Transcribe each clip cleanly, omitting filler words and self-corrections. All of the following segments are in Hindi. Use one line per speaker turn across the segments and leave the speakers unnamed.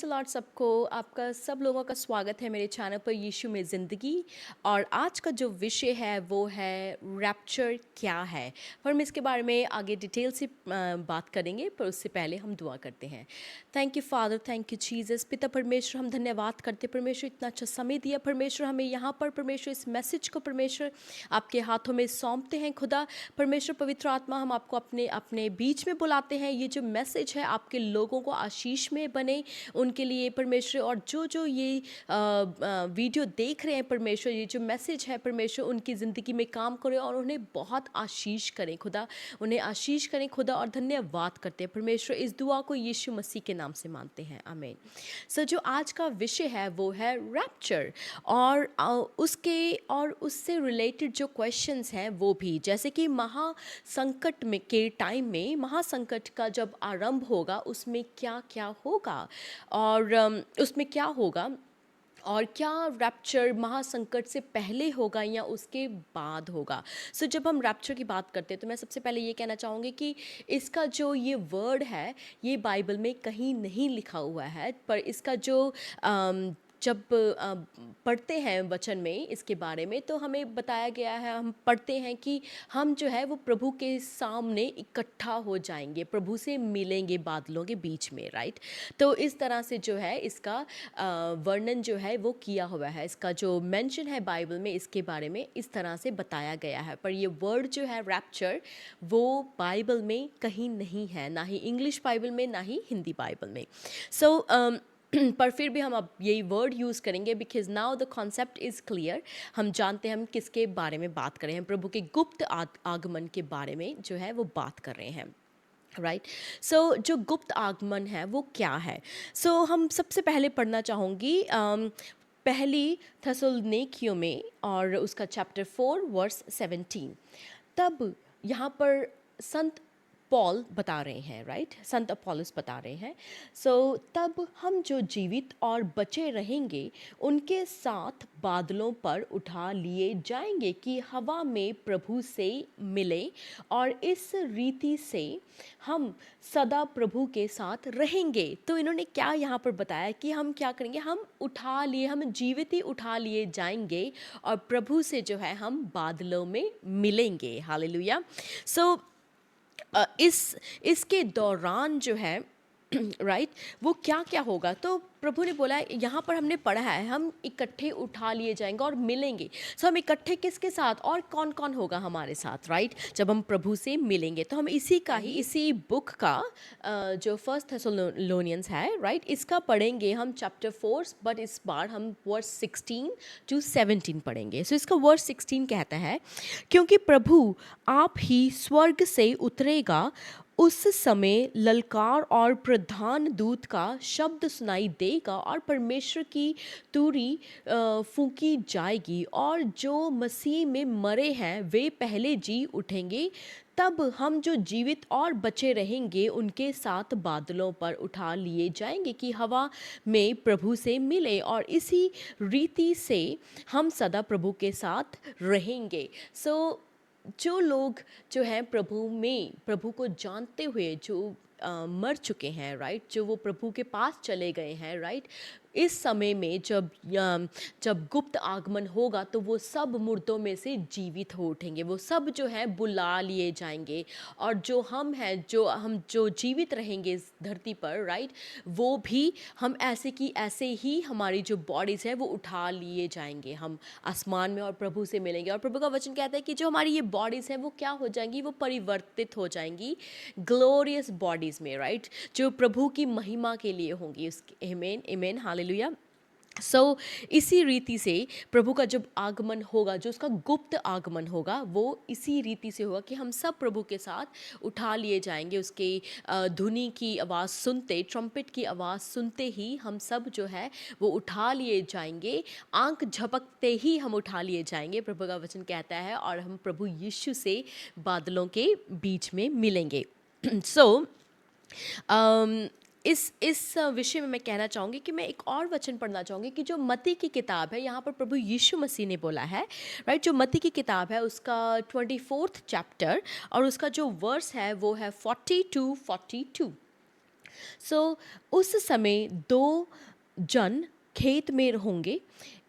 प्रेज़ द लॉर्ड सबको। आपका सब लोगों का स्वागत है मेरे चैनल पर यीशु में ज़िंदगी। और आज का जो विषय है वो है रैप्चर क्या है। पर हम इसके बारे में आगे डिटेल से बात करेंगे, पर उससे पहले हम दुआ करते हैं। Thank you father, thank you Jesus. पिता परमेश्वर, हम धन्यवाद करते परमेश्वर, इतना अच्छा समय दिया परमेश्वर हमें यहाँ पर। परमेश्वर इस मैसेज को परमेश्वर आपके हाथों में सौंपते हैं खुदा। परमेश्वर पवित्र आत्मा, हम आपको अपने अपने बीच में बुलाते हैं। ये जो मैसेज है आपके लोगों को आशीष में बने उनके लिए परमेश्वर, और जो जो ये वीडियो देख रहे हैं परमेश्वर, ये जो मैसेज है परमेश्वर उनकी ज़िंदगी में काम करे और उन्हें बहुत आशीष करें खुदा, उन्हें आशीष करें खुदा। और धन्यवाद करते हैं परमेश्वर, इस दुआ को यीशु मसीह के नाम से मानते हैं, आमीन। सो जो आज का विषय है वो है रैप्चर, और उससे रिलेटेड जो क्वेश्चंस हैं वो भी, जैसे कि महासंकट में के टाइम में, महासंकट का जब आरंभ होगा उसमें क्या क्या होगा, और उसमें क्या होगा, और क्या रैप्चर महासंकट से पहले होगा या उसके बाद होगा। सो जब हम रैप्चर की बात करते हैं तो मैं सबसे पहले ये कहना चाहूँगी कि इसका जो ये वर्ड है ये बाइबल में कहीं नहीं लिखा हुआ है, पर इसका जो जब पढ़ते हैं वचन में इसके बारे में तो हमें बताया गया है, हम पढ़ते हैं कि हम जो है वो प्रभु के सामने इकट्ठा हो जाएंगे, प्रभु से मिलेंगे बादलों के बीच में, राइट। तो इस तरह से जो है इसका वर्णन जो है वो किया हुआ है, इसका जो मेंशन है बाइबल में इसके बारे में इस तरह से बताया गया है। पर ये वर्ड जो है रैप्चर वो बाइबल में कहीं नहीं है, ना ही इंग्लिश बाइबल में ना ही हिंदी बाइबल में। सो पर फिर भी हम अब यही वर्ड यूज़ करेंगे because now the concept is clear. हम जानते हैं हम किसके बारे में बात कर रहे हैं, प्रभु के गुप्त आगमन के बारे में जो है वो बात कर रहे हैं, राइट। सो जो गुप्त आगमन है वो क्या है। सो हम सबसे पहले पढ़ना चाहूँगी पहली थेसलोनिकियों में, और उसका चैप्टर 4 वर्स 17। तब यहाँ पर संत पॉल बता रहे हैं, राइट, संत अपोलोस बता रहे हैं। सो तब हम जो जीवित और बचे रहेंगे उनके साथ बादलों पर उठा लिए जाएंगे कि हवा में प्रभु से मिले, और इस रीति से हम सदा प्रभु के साथ रहेंगे। तो इन्होंने क्या यहाँ पर बताया कि हम क्या करेंगे, हम जीवित ही उठा लिए जाएंगे और प्रभु से जो है हम बादलों में मिलेंगे। हालेलुया। सो इसके दौरान जो है राइट वो क्या क्या होगा, तो प्रभु ने बोला यहाँ पर हमने पढ़ा है हम इकट्ठे उठा लिए जाएंगे और मिलेंगे। सो हम इकट्ठे किसके साथ और कौन कौन होगा हमारे साथ, राइट, जब हम प्रभु से मिलेंगे। तो हम इसी बुक का जो फर्स्ट थेसलोनियंस है, राइट, इसका पढ़ेंगे हम चैप्टर 4, बट इस बार हम वर्स 16 to 17 पढ़ेंगे। सो इसका वर्स 16 कहता है, क्योंकि प्रभु आप ही स्वर्ग से उतरेगा, उस समय ललकार और प्रधान दूत का शब्द सुनाई देगा और परमेश्वर की तुरी फूंकी जाएगी, और जो मसीह में मरे हैं वे पहले जी उठेंगे। तब हम जो जीवित और बचे रहेंगे उनके साथ बादलों पर उठा लिए जाएंगे कि हवा में प्रभु से मिले, और इसी रीति से हम सदा प्रभु के साथ रहेंगे। सो जो लोग जो हैं प्रभु को जानते हुए जो मर चुके हैं, राइट, जो वो प्रभु के पास चले गए हैं, राइट, इस समय में जब गुप्त आगमन होगा तो वो सब मुर्दों में से जीवित हो उठेंगे, वो सब जो हैं बुला लिए जाएंगे, और जो हम जो जीवित रहेंगे इस धरती पर, राइट, वो भी हम ऐसे ही हमारी जो बॉडीज़ है वो उठा लिए जाएंगे, हम आसमान में और प्रभु से मिलेंगे। और प्रभु का वचन कहता है कि जो हमारी ये बॉडीज़ हैं वो क्या हो जाएंगी, वो परिवर्तित हो जाएंगी ग्लोरियस बॉडीज़ में, राइट, जो प्रभु की महिमा के लिए होंगी उसके। आमीन, आमीन, हालेलुया। सो इसी रीति से प्रभु का जब आगमन होगा, जो उसका गुप्त आगमन होगा, वो इसी रीति से होगा कि हम सब प्रभु के साथ उठा लिए जाएंगे। उसके धुनी की आवाज़ सुनते, ट्रम्पेट की आवाज़ सुनते ही हम सब जो है वो उठा लिए जाएंगे, आंख झपकते ही हम उठा लिए जाएंगे, प्रभु का वचन कहता है, और हम प्रभु यीशु से बादलों के बीच में मिलेंगे। सो इस विषय में मैं कहना चाहूँगी कि मैं एक और वचन पढ़ना चाहूँगी कि जो मत्ती की किताब है, यहाँ पर प्रभु यीशु मसीह ने बोला है, राइट, जो मत्ती की किताब है उसका 24th चैप्टर और उसका जो वर्स है वो है 40 to 42। सो उस समय दो जन खेत में होंगे,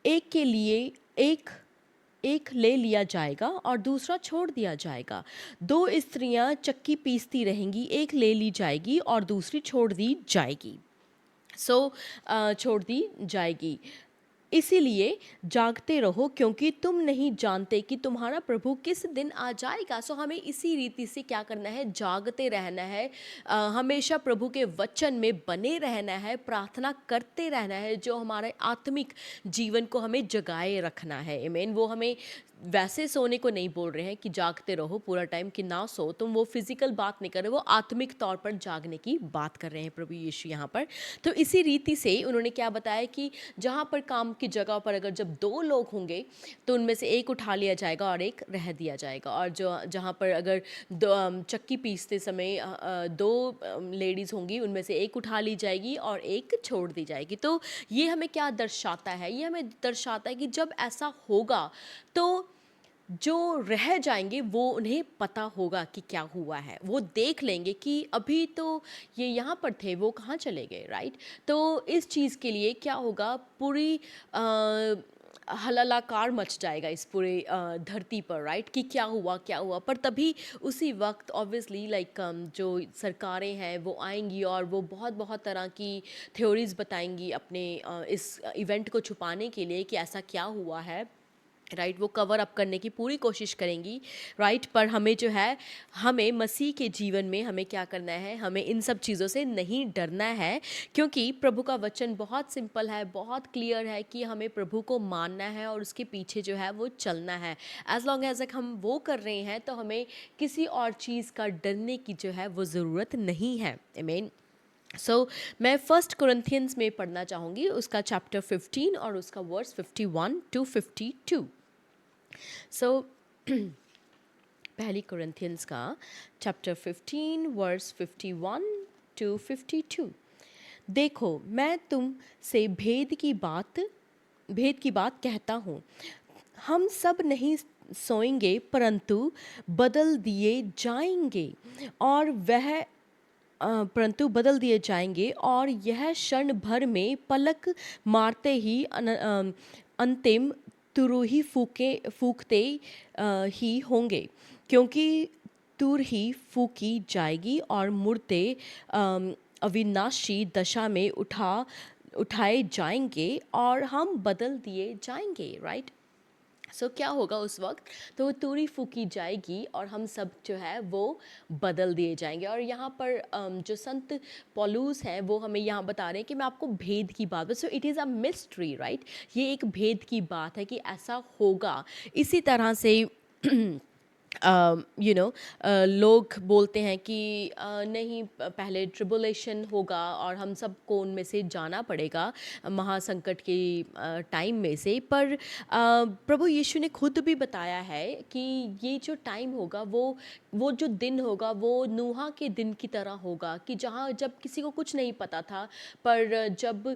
एक के लिए एक एक ले लिया जाएगा और दूसरा छोड़ दिया जाएगा। दो स्त्रियां चक्की पीसती रहेंगी, एक ले ली जाएगी और दूसरी छोड़ दी जाएगी। छोड़ दी जाएगी। इसीलिए जागते रहो, क्योंकि तुम नहीं जानते कि तुम्हारा प्रभु किस दिन आ जाएगा। हमें इसी रीति से क्या करना है, जागते रहना है, हमेशा प्रभु के वचन में बने रहना है, प्रार्थना करते रहना है, जो हमारे आत्मिक जीवन को हमें जगाए रखना है। आमीन। वो हमें वैसे सोने को नहीं बोल रहे हैं कि जागते रहो पूरा टाइम, कि ना सो तुम, वो फिजिकल बात नहीं कर रहे, वो आत्मिक तौर पर जागने की बात कर रहे हैं प्रभु यीशु यहाँ पर। तो इसी रीति से उन्होंने क्या बताया कि जहाँ पर काम की जगह पर अगर जब दो लोग होंगे तो उनमें से एक उठा लिया जाएगा और एक रह दिया जाएगा। और जो जहाँ पर अगर चक्की पीसते समय दो लेडीज़ होंगी, उनमें से एक उठा ली जाएगी और एक छोड़ दी जाएगी। तो ये हमें क्या दर्शाता है, ये हमें दर्शाता है कि जब ऐसा होगा तो जो रह जाएंगे वो उन्हें पता होगा कि क्या हुआ है, वो देख लेंगे कि अभी तो ये यहाँ पर थे, वो कहाँ चले गए, राइट। तो इस चीज़ के लिए क्या होगा, पूरी हलालाकार मच जाएगा इस पूरे धरती पर, राइट, कि क्या हुआ क्या हुआ। पर तभी उसी वक्त ऑब्वियसली लाइक जो सरकारें हैं वो आएंगी और वो बहुत बहुत तरह की थ्योरीज बताएंगी अपने इस इवेंट को छुपाने के लिए कि ऐसा क्या हुआ है, राइट। वो कवर अप करने की पूरी कोशिश करेंगी, राइट। पर हमें जो है, हमें मसीह के जीवन में हमें क्या करना है, हमें इन सब चीज़ों से नहीं डरना है, क्योंकि प्रभु का वचन बहुत सिंपल है, बहुत क्लियर है कि हमें प्रभु को मानना है और उसके पीछे जो है वो चलना है। एज लॉन्ग एज हम वो कर रहे हैं तो हमें किसी और चीज़ का डरने की जो है वो ज़रूरत नहीं है। आमीन। मैं फर्स्ट कुरिन्थियंस में पढ़ना चाहूँगी, उसका चैप्टर 15 और उसका वर्स 51 to 52। पहली कुरिन्थियंस का चैप्टर 15 वर्स 51 to 52। देखो, मैं तुम से भेद की बात कहता हूँ। हम सब नहीं सोएंगे, परंतु बदल दिए जाएंगे, और बदल दिए जाएंगे, और यह क्षण भर में पलक मारते ही अंतिम तुरही फूकते ही होंगे। क्योंकि तुर ही फूकी जाएगी और मुर्दे अविनाशी दशा में उठाए जाएंगे और हम बदल दिए जाएंगे, राइट। क्या होगा उस वक्त, तो वो तुरी फूकी जाएगी और हम सब जो है वो बदल दिए जाएंगे। और यहाँ पर जो संत पौलुस है वो हमें यहाँ बता रहे हैं कि मैं आपको भेद की बात, so it is a mystery, right. ये एक भेद की बात है कि ऐसा होगा। इसी तरह से लोग बोलते हैं कि नहीं, पहले ट्रिबुलेशन होगा और हम सबको उनमें से जाना पड़ेगा महासंकट के टाइम में से। पर प्रभु यीशु ने खुद भी बताया है कि ये जो टाइम होगा वो जो दिन होगा वो नूहा के दिन की तरह होगा, कि जब किसी को कुछ नहीं पता था, पर जब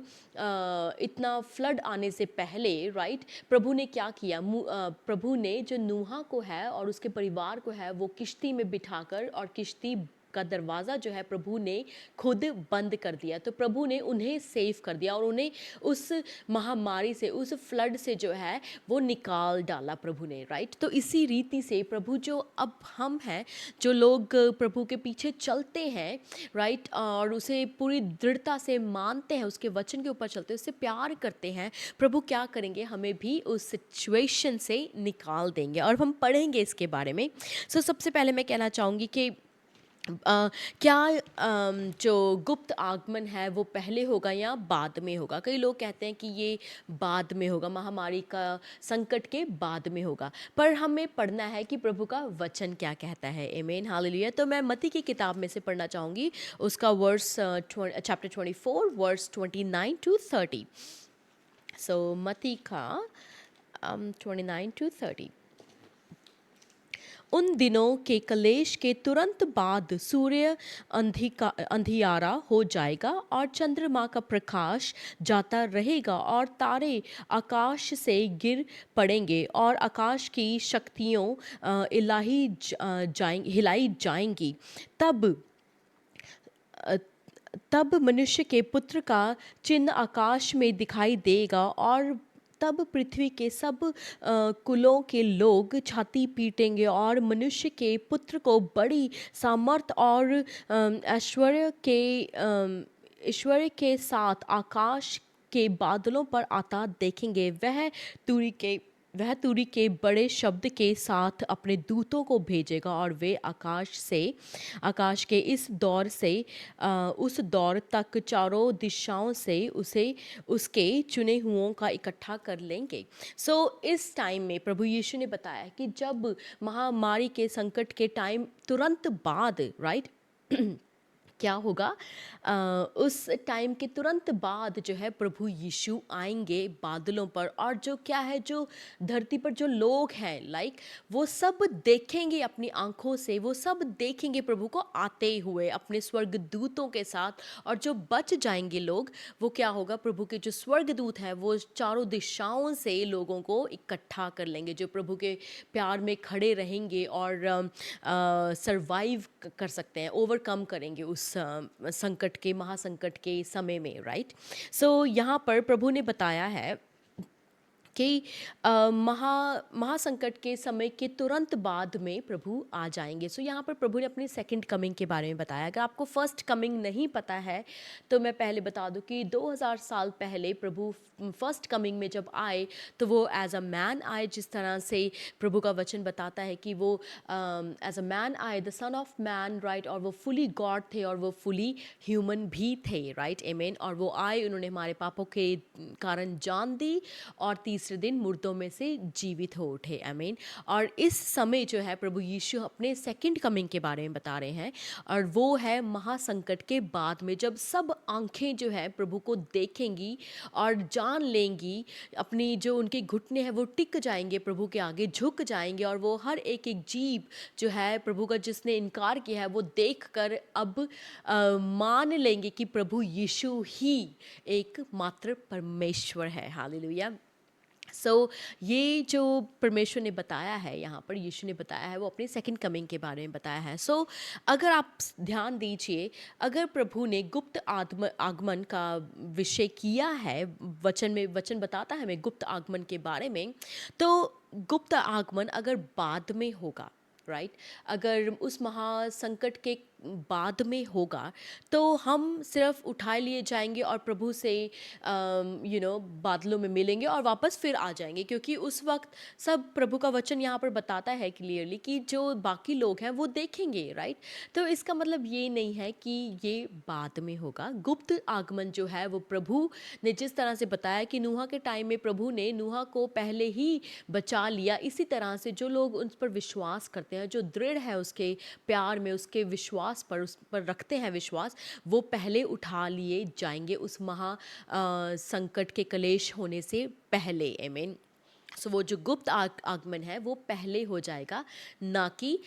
इतना फ्लड आने से पहले, राइट, प्रभु ने क्या किया, प्रभु ने जो नूहा को है और उसके परिवार को है वो किश्ती में बिठाकर, और किश्ती का दरवाज़ा जो है प्रभु ने खुद बंद कर दिया। तो प्रभु ने उन्हें सेव कर दिया और उन्हें उस महामारी से, उस फ्लड से जो है वो निकाल डाला प्रभु ने, राइट। तो इसी रीति से प्रभु जो अब हम हैं, जो लोग प्रभु के पीछे चलते हैं, राइट, और उसे पूरी दृढ़ता से मानते हैं, उसके वचन के ऊपर चलते हैं, उससे प्यार करते हैं, प्रभु क्या करेंगे, हमें भी उस सिचुएशन से निकाल देंगे। और हम पढ़ेंगे इसके बारे में। सबसे पहले मैं कहना चाहूँगी कि क्या जो गुप्त आगमन है वो पहले होगा या बाद में होगा। कई लोग कहते हैं कि ये बाद में होगा, महामारी का संकट के बाद में होगा, पर हमें पढ़ना है कि प्रभु का वचन क्या कहता है। आमीन, हालेलुया। तो मैं मत्ती की किताब में से पढ़ना चाहूँगी, उसका वर्स चैप्टर 24 वर्स 29 to 30। मत्ती का 29 to 30। उन दिनों के कलेश के तुरंत बाद सूर्य अंधियारा हो जाएगा और चंद्रमा का प्रकाश जाता रहेगा और तारे आकाश से गिर पड़ेंगे और आकाश की शक्तियों हिलाई जाएंगी। तब तब मनुष्य के पुत्र का चिन्ह आकाश में दिखाई देगा और तब पृथ्वी के सब कुलों के लोग छाती पीटेंगे और मनुष्य के पुत्र को बड़ी सामर्थ और ऐश्वर्य के साथ आकाश के बादलों पर आता देखेंगे। वह तुरी के बड़े शब्द के साथ अपने दूतों को भेजेगा और वे आकाश के इस दौर से उस दौर तक चारों दिशाओं से उसे उसके चुने हुओं का इकट्ठा कर लेंगे। इस टाइम में प्रभु यीशु ने बताया कि जब महामारी के संकट के टाइम तुरंत बाद, राइट, क्या होगा, उस टाइम के तुरंत बाद जो है प्रभु यीशु आएंगे बादलों पर, और जो क्या है, जो धरती पर जो लोग हैं, लाइक, वो सब देखेंगे अपनी आंखों से, वो सब देखेंगे प्रभु को आते हुए अपने स्वर्गदूतों के साथ। और जो बच जाएंगे लोग, वो क्या होगा, प्रभु के जो स्वर्गदूत हैं वो चारों दिशाओं से लोगों को इकट्ठा कर लेंगे, जो प्रभु के प्यार में खड़े रहेंगे और सरवाइव कर सकते हैं, ओवरकम करेंगे उस संकट के, महासंकट के समय में, राइट। यहाँ पर प्रभु ने बताया है कि महासंकट के समय के तुरंत बाद में प्रभु आ जाएंगे। यहाँ पर प्रभु ने अपनी सेकंड कमिंग के बारे में बताया। अगर आपको फर्स्ट कमिंग नहीं पता है तो मैं पहले बता दूं कि 2000 साल पहले प्रभु फर्स्ट कमिंग में जब आए तो वो एज अ मैन आए, जिस तरह से प्रभु का वचन बताता है कि वो एज अ मैन आए, the son of man, right, और वो फुली गॉड थे और वो फुली ह्यूमन भी थे, राइट, आमेन। और वो आए, उन्होंने हमारे पापों के कारण जान दी और तीसरे दिन मुर्दों में से जीवित हो उठे, आमीन। और इस समय जो है प्रभु यीशु अपने सेकंड कमिंग के बारे में बता रहे हैं, और वो है महासंकट के बाद में, जब सब आंखें जो है प्रभु को देखेंगी और जान लेंगी, अपनी जो उनके घुटने हैं वो टिक जाएंगे, प्रभु के आगे झुक जाएंगे, और वो हर एक एक जीव जो है प्रभु का जिसने इनकार किया है वो देखकर अब मान लेंगे कि प्रभु यीशु ही एकमात्र परमेश्वर है। हालेलुया। ये जो परमेश्वर ने बताया है, यहाँ पर यीशु ने बताया है, वो अपनी सेकंड कमिंग के बारे में बताया है। अगर आप ध्यान दीजिए, अगर प्रभु ने गुप्त आगमन का विषय किया है, वचन बताता है हमें गुप्त आगमन के बारे में, तो गुप्त आगमन अगर बाद में होगा, राइट, अगर उस महासंकट के बाद में होगा, तो हम सिर्फ उठाए लिए जाएंगे और प्रभु से बादलों में मिलेंगे और वापस फिर आ जाएंगे, क्योंकि उस वक्त सब, प्रभु का वचन यहाँ पर बताता है क्लियरली कि जो बाकी लोग हैं वो देखेंगे, राइट। तो इसका मतलब ये नहीं है कि ये बाद में होगा। गुप्त आगमन जो है वो प्रभु ने जिस तरह से बताया कि नूहा के टाइम में प्रभु ने नूहा को पहले ही बचा लिया, इसी तरह से जो लोग उस पर विश्वास करते हैं, जो दृढ़ है उसके प्यार में, उसके विश्वास पर, उस पर रखते हैं विश्वास, वो पहले उठा लिए जाएंगे उस संकट के कलेश होने से पहले, आमीन। वो जो गुप्त आगमन है वो पहले हो जाएगा, ना कि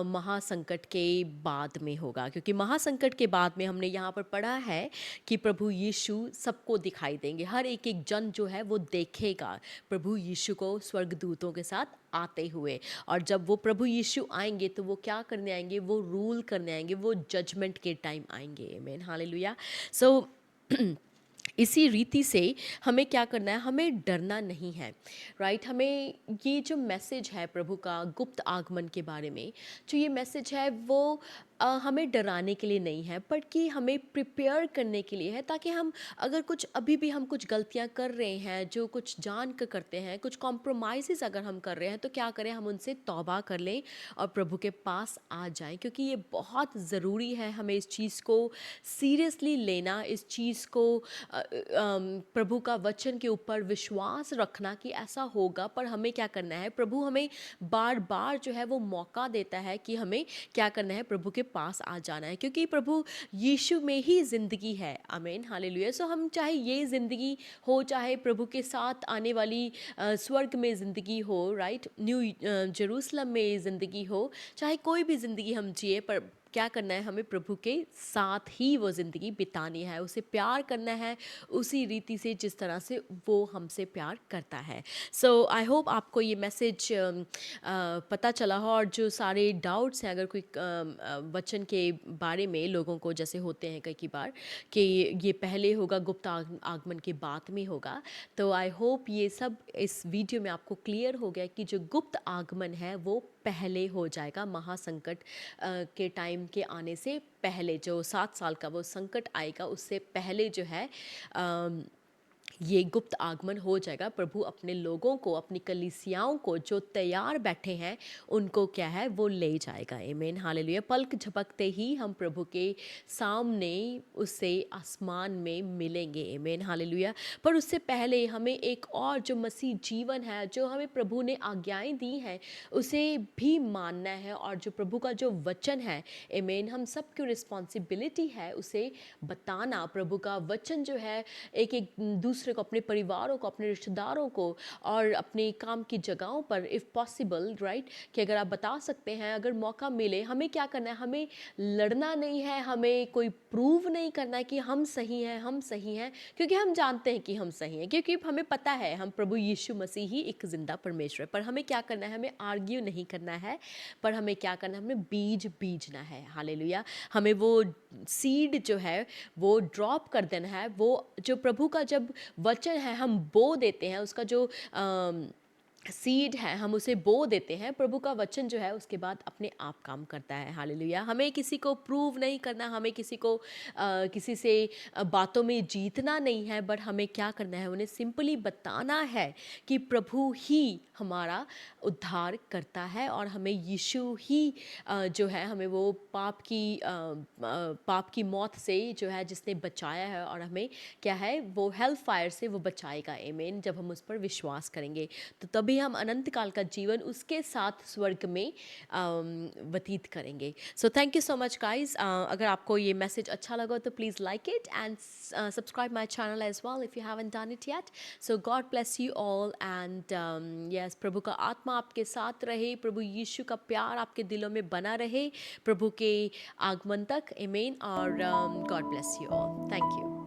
महासंकट के बाद में होगा, क्योंकि महासंकट के बाद में हमने यहाँ पर पढ़ा है कि प्रभु यीशु सबको दिखाई देंगे, हर एक एक जन जो है वो देखेगा प्रभु यीशु को स्वर्गदूतों के साथ आते हुए। और जब वो प्रभु यीशु आएंगे तो वो क्या करने आएंगे, वो रूल करने आएंगे, वो जजमेंट के टाइम आएंगे, आमीन, हालेलुया। इसी रीति से हमें क्या करना है, हमें डरना नहीं है, राइट। हमें ये जो मैसेज है प्रभु का गुप्त आगमन के बारे में, जो ये मैसेज है वो हमें डराने के लिए नहीं है, बट कि हमें प्रिपेयर करने के लिए है, ताकि हम अगर अभी भी हम कुछ गलतियां कर रहे हैं, जो कुछ जान कर करते हैं, कुछ कॉम्प्रोमाइज़ अगर हम कर रहे हैं, तो क्या करें, हम उनसे तौबा कर लें और प्रभु के पास आ जाएं, क्योंकि ये बहुत ज़रूरी है हमें इस चीज़ को सीरियसली लेना, इस चीज़ को प्रभु का वचन के ऊपर विश्वास रखना कि ऐसा होगा। पर हमें क्या करना है, प्रभु हमें बार बार जो है वो मौका देता है कि हमें क्या करना है, प्रभु के पास आ जाना है, क्योंकि प्रभु यीशु में ही ज़िंदगी है, आमीन, हालेलुया। हम चाहे ये ज़िंदगी हो, चाहे प्रभु के साथ आने वाली स्वर्ग में ज़िंदगी हो, राइट, न्यू जेरूसलम में ज़िंदगी हो, चाहे कोई भी ज़िंदगी हम जिए, पर क्या करना है, हमें प्रभु के साथ ही वो ज़िंदगी बितानी है, उसे प्यार करना है उसी रीति से जिस तरह से वो हमसे प्यार करता है। सो आई होप आपको ये मैसेज पता चला हो, और जो सारे डाउट्स हैं, अगर कोई वचन के बारे में लोगों को जैसे होते हैं कई बार कि ये पहले होगा गुप्त आगमन के बाद में होगा, तो आई होप ये सब इस वीडियो में आपको क्लियर हो गया कि जो गुप्त आगमन है वो पहले हो जाएगा, महासंकट के टाइम के आने से पहले, जो 7 साल का वो संकट आएगा उससे पहले जो है अम, ये गुप्त आगमन हो जाएगा। प्रभु अपने लोगों को, अपनी कलीसियाओं को जो तैयार बैठे हैं उनको क्या है वो ले जाएगा। आमीन, हालेलुया। पलक झपकते ही हम प्रभु के सामने उससे आसमान में मिलेंगे। आमीन, हालेलुया। पर उससे पहले हमें एक और जो मसीह जीवन है, जो हमें प्रभु ने आज्ञाएं दी हैं, उसे भी मानना है, और जो प्रभु का जो वचन है, आमीन, हम सबकी रिस्पॉन्सिबिलिटी है उसे बताना। प्रभु का वचन जो है एक एक दूसरे को, अपने परिवारों को, अपने रिश्तेदारों को, और अपने काम की जगहों पर इफ़ पॉसिबल, राइट, कि अगर आप बता सकते हैं, अगर मौका मिले, हमें क्या करना है, हमें लड़ना नहीं है, हमें कोई प्रूव नहीं करना है कि हम सही हैं, हम सही हैं, क्योंकि हम जानते हैं कि हम सही हैं, क्योंकि हमें पता है हम प्रभु यीशु मसीह ही एक ज़िंदा परमेश्वर है। पर हमें क्या करना है, हमें आर्ग्यू नहीं करना है, पर हमें क्या करना है, हमें बीज बीजना है। हालेलुया। हमें वो सीड जो है वो ड्रॉप कर देना है। वो जो प्रभु का जब वचन है हम बो देते हैं, उसका जो सीड है हम उसे बो देते हैं, प्रभु का वचन जो है उसके बाद अपने आप काम करता है। हालेलुया। हमें किसी को प्रूव नहीं करना, हमें किसी को किसी से बातों में जीतना नहीं है, बट हमें क्या करना है, उन्हें सिंपली बताना है कि प्रभु ही हमारा उद्धार करता है, और हमें यीशु ही जो है हमें वो पाप की मौत से जो है जिसने बचाया है, और हमें क्या है वो हेल फायर से वो बचाएगा। आमीन। जब हम उस पर विश्वास करेंगे तो तभी हम अनंत काल का जीवन उसके साथ स्वर्ग में व्यतीत करेंगे। So thank you so much guys. अगर आपको ये मैसेज अच्छा लगा तो please like it and subscribe my channel as well if you haven't done it yet. So God bless you all and yes, प्रभु का आत्मा आपके साथ रहे, प्रभु यीशु का प्यार आपके दिलों में बना रहे प्रभु के आगमन तक। आमीन। और God bless you all. Thank you.